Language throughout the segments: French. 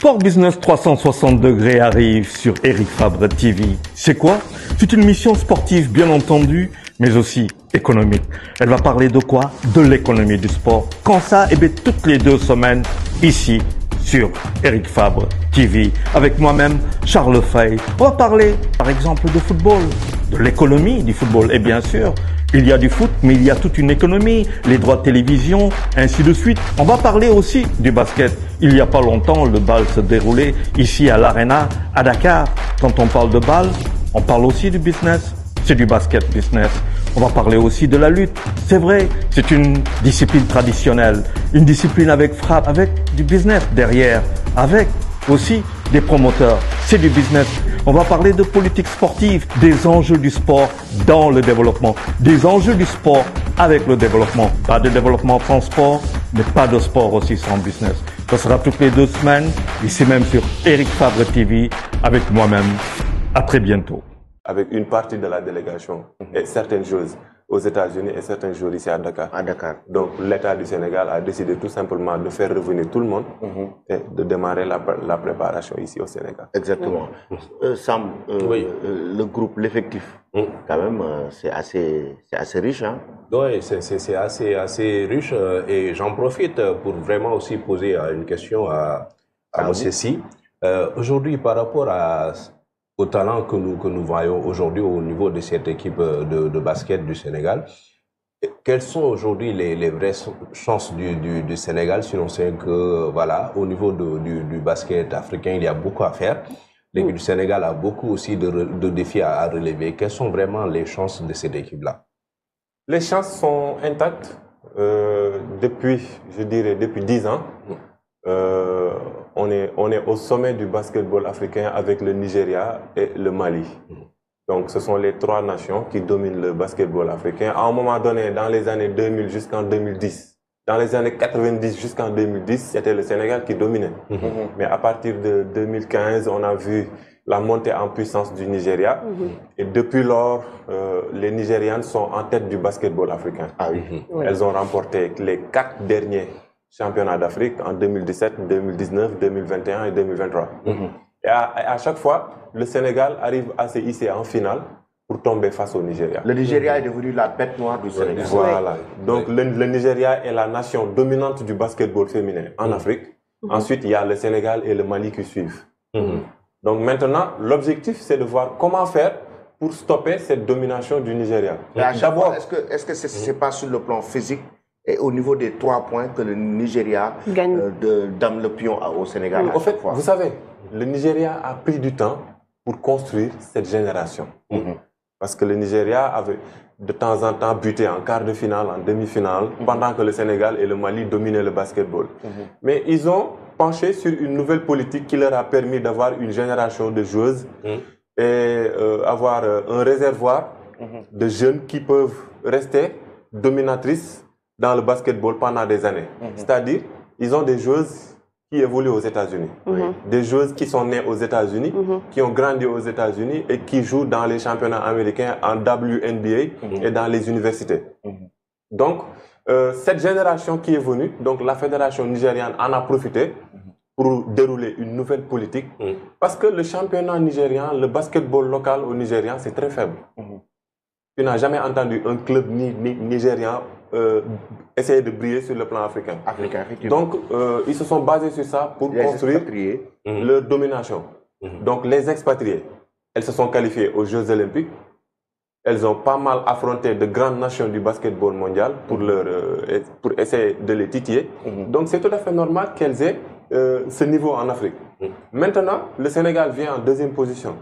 Sport Business 360 degrés arrive sur Eric Fabre TV. C'est quoi? C'est une mission sportive bien entendu, mais aussi économique. Elle va parler de quoi? De l'économie du sport. Quand ça? Eh bien, toutes les 2 semaines, ici, sur Eric Fabre TV, avec moi-même, Charles Fay. On va parler, par exemple, de football, de l'économie du football. Et bien sûr, il y a du foot, mais il y a toute une économie, les droits de télévision, ainsi de suite. On va parler aussi du basket. Il n'y a pas longtemps, le bal se déroulait ici à l'Arena, à Dakar. Quand on parle de bal, on parle aussi du business. C'est du basket business. On va parler aussi de la lutte. C'est vrai, c'est une discipline traditionnelle, une discipline avec frappe, avec du business derrière, avec aussi des promoteurs. C'est du business. On va parler de politique sportive, des enjeux du sport dans le développement, des enjeux du sport avec le développement. Pas de développement sans sport, mais pas de sport aussi sans business. Ça sera toutes les 2 semaines, ici même sur Eric Fabre TV, avec moi-même. À très bientôt. Avec une partie de la délégation et certaines choses aux États-Unis et certaines choses ici à Dakar. Donc l'État du Sénégal a décidé tout simplement de faire revenir tout le monde et de démarrer la préparation ici au Sénégal. Exactement. Sam, oui. Le groupe, l'effectif, quand même, c'est assez riche. Hein? Oui, c'est assez riche et j'en profite pour vraiment aussi poser une question à M. Si. Aujourd'hui, par rapport au talent que nous voyons aujourd'hui au niveau de cette équipe de basket du Sénégal, quelles sont aujourd'hui les vraies chances du Sénégal, si l'on sait que, voilà, au niveau du basket africain, il y a beaucoup à faire. L'équipe du Sénégal a beaucoup aussi de défis à relever. Quelles sont vraiment les chances de cette équipe-là? Les chances sont intactes depuis 10 ans. On est au sommet du basketball africain avec le Nigeria et le Mali. Donc ce sont les 3 nations qui dominent le basketball africain. À un moment donné, dans les années 2000 jusqu'en 2010, dans les années 90 jusqu'en 2010, c'était le Sénégal qui dominait. Mais à partir de 2015, on a vu la montée en puissance du Nigeria. Et depuis lors, les Nigérianes sont en tête du basketball africain. Elles ont remporté les 4 derniers championnat d'Afrique en 2017, 2019, 2021 et 2023. Et à chaque fois, le Sénégal arrive à se hisser en finale pour tomber face au Nigeria. Le Nigeria est devenu la bête noire du Sénégal. Voilà. Donc le Nigeria est la nation dominante du basketball féminin en Afrique. Ensuite, il y a le Sénégal et le Mali qui suivent. Donc maintenant, l'objectif, c'est de voir comment faire pour stopper cette domination du Nigeria. D'abord, est-ce que c'est pas sur le plan physique et au niveau des 3 points que le Nigeria donne le pion au Sénégal? En fait, vous savez, le Nigeria a pris du temps pour construire cette génération. Parce que le Nigeria avait de temps en temps buté en quart de finale, en demi-finale, pendant que le Sénégal et le Mali dominaient le basketball. Mais ils ont penché sur une nouvelle politique qui leur a permis d'avoir une génération de joueuses et avoir un réservoir de jeunes qui peuvent rester dominatrices dans le basketball pendant des années. C'est-à-dire, ils ont des joueuses qui évoluent aux États-Unis. Des joueuses qui sont nées aux États-Unis, qui ont grandi aux États-Unis et qui jouent dans les championnats américains en WNBA et dans les universités. Donc, cette génération qui est venue, donc la fédération nigériane en a profité pour dérouler une nouvelle politique parce que le championnat nigérian, le basketball local au Nigeria, c'est très faible. Tu n'as jamais entendu un club nigérian essayer de briller sur le plan africain. Donc, ils se sont basés sur ça pour construire leur domination. Donc, les expatriés, elles se sont qualifiées aux Jeux Olympiques. Elles ont pas mal affronté de grandes nations du basketball mondial pour essayer de les titiller. Donc, c'est tout à fait normal qu'elles aient ce niveau en Afrique. Maintenant, le Sénégal vient en 2e position.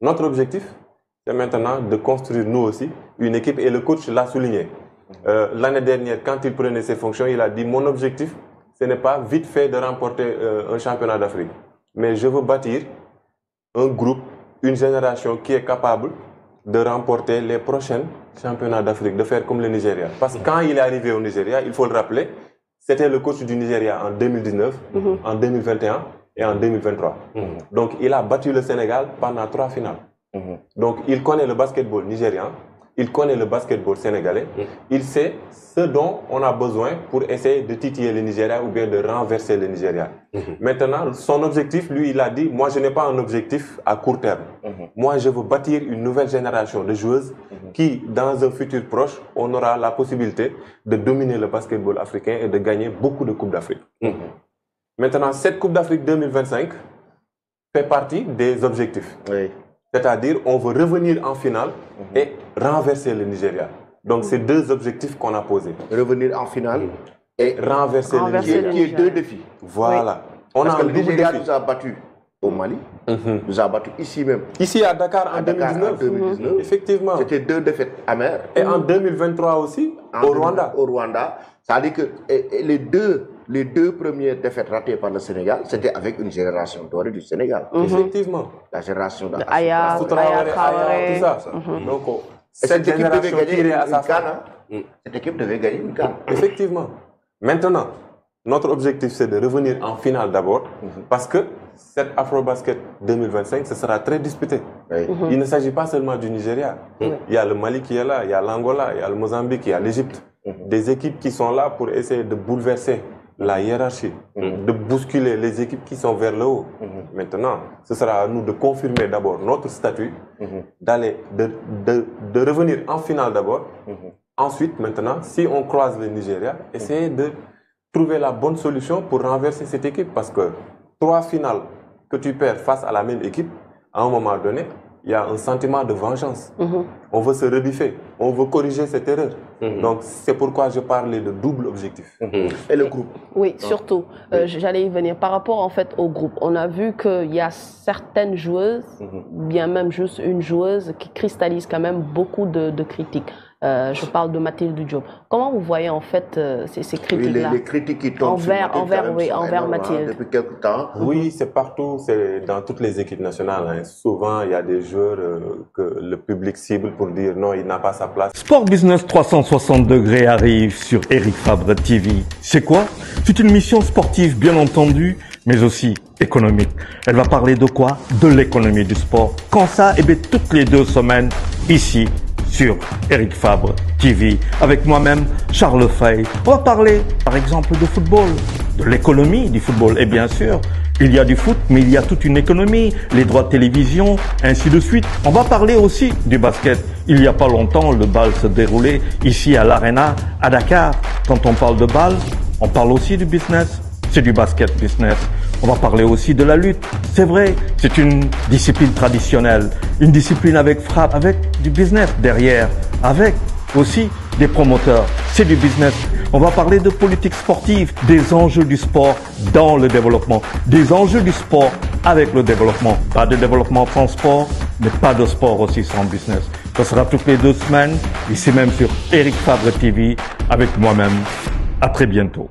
Notre objectif, c'est maintenant de construire nous aussi une équipe, et le coach l'a souligné. L'année dernière, quand il prenait ses fonctions, il a dit « Mon objectif, ce n'est pas vite fait de remporter un championnat d'Afrique, mais je veux bâtir un groupe, une génération qui est capable de remporter les prochains championnats d'Afrique, de faire comme le Nigeria. » Parce que quand il est arrivé au Nigeria, il faut le rappeler, c'était le coach du Nigeria en 2019, en 2021 et en 2023. Donc il a battu le Sénégal pendant 3 finales. Donc il connaît le basketball nigérian. il connaît le basketball sénégalais, il sait ce dont on a besoin pour essayer de titiller le Nigeria ou bien de renverser le Nigeria. Maintenant, son objectif, lui, il a dit, moi je n'ai pas un objectif à court terme. Moi je veux bâtir une nouvelle génération de joueuses qui, dans un futur proche, on aura la possibilité de dominer le basketball africain et de gagner beaucoup de Coupes d'Afrique. Maintenant, cette Coupe d'Afrique 2025 fait partie des objectifs. Oui. C'est-à-dire, on veut revenir en finale et renverser le Nigeria. Donc, c'est deux objectifs qu'on a posés. Revenir en finale et renverser le Nigeria. Qui est deux défis. Voilà. Oui. On Parce a que un le double Nigeria défi. nous a battus au Mali, nous a battus ici même. Ici à Dakar en Dakar, 2019. en 2019. Effectivement. C'était deux défaites amères. Et en 2023 aussi, au Rwanda. Au Rwanda. C'est-à-dire que les deux premières défaites ratées par le Sénégal, c'était avec une génération dorée du Sénégal. Effectivement. La génération Aya Traoré, tout ça. Donc, cette équipe devait génération gagner tirée à une sa CAN. fin. Cette équipe devait gagner une CAN. Effectivement. Maintenant, notre objectif, c'est de revenir en finale d'abord, parce que cette Afrobasket 2025, ce sera très disputé. Oui. Il ne s'agit pas seulement du Nigeria. Il y a le Mali qui est là, il y a l'Angola, il y a le Mozambique, il y a l'Égypte. Des équipes qui sont là pour essayer de bouleverser la hiérarchie, de bousculer les équipes qui sont vers le haut. Maintenant, ce sera à nous de confirmer d'abord notre statut, de revenir en finale d'abord. Ensuite, maintenant, si on croise le Nigeria, essayer de trouver la bonne solution pour renverser cette équipe. Parce que 3 finales que tu perds face à la même équipe, à un moment donné, il y a un sentiment de vengeance. On veut se rebiffer, on veut corriger cette erreur. Donc, c'est pourquoi je parlais de double objectif. Et le groupe? Oui, surtout. J'allais y venir. Par rapport en fait au groupe, on a vu qu'il y a certaines joueuses, bien même juste une joueuse, qui cristallise quand même beaucoup de critiques. Je parle de Mathilde Diop. Comment vous voyez en fait ces critiques-là? Les critiques qui tombent envers Mathilde. Depuis quelque temps. Oui, c'est partout, c'est dans toutes les équipes nationales. Hein. Souvent, il y a des joueurs que le public cible pour dire non, il n'a pas sa place. Sport Business 360 degrés arrive sur Eric Fabre TV. C'est quoi? C'est une mission sportive bien entendu, mais aussi économique. Elle va parler de quoi? De l'économie du sport. Quand ça? Eh bien, toutes les 2 semaines, ici, sur Eric Fabre TV, avec moi-même, Charles Fay. On va parler, par exemple, de football, de l'économie du football. Et bien sûr, il y a du foot, mais il y a toute une économie, les droits de télévision, ainsi de suite. On va parler aussi du basket. Il n'y a pas longtemps, le bal se déroulait ici à l'Arena, à Dakar. Quand on parle de bal, on parle aussi du business. C'est du basket business. On va parler aussi de la lutte. C'est vrai, c'est une discipline traditionnelle, une discipline avec frappe, avec du business derrière, avec aussi des promoteurs. C'est du business. On va parler de politique sportive, des enjeux du sport dans le développement, des enjeux du sport avec le développement. Pas de développement sans sport, mais pas de sport aussi sans business. Ce sera toutes les 2 semaines, ici même sur Eric Fabre TV, avec moi-même. À très bientôt.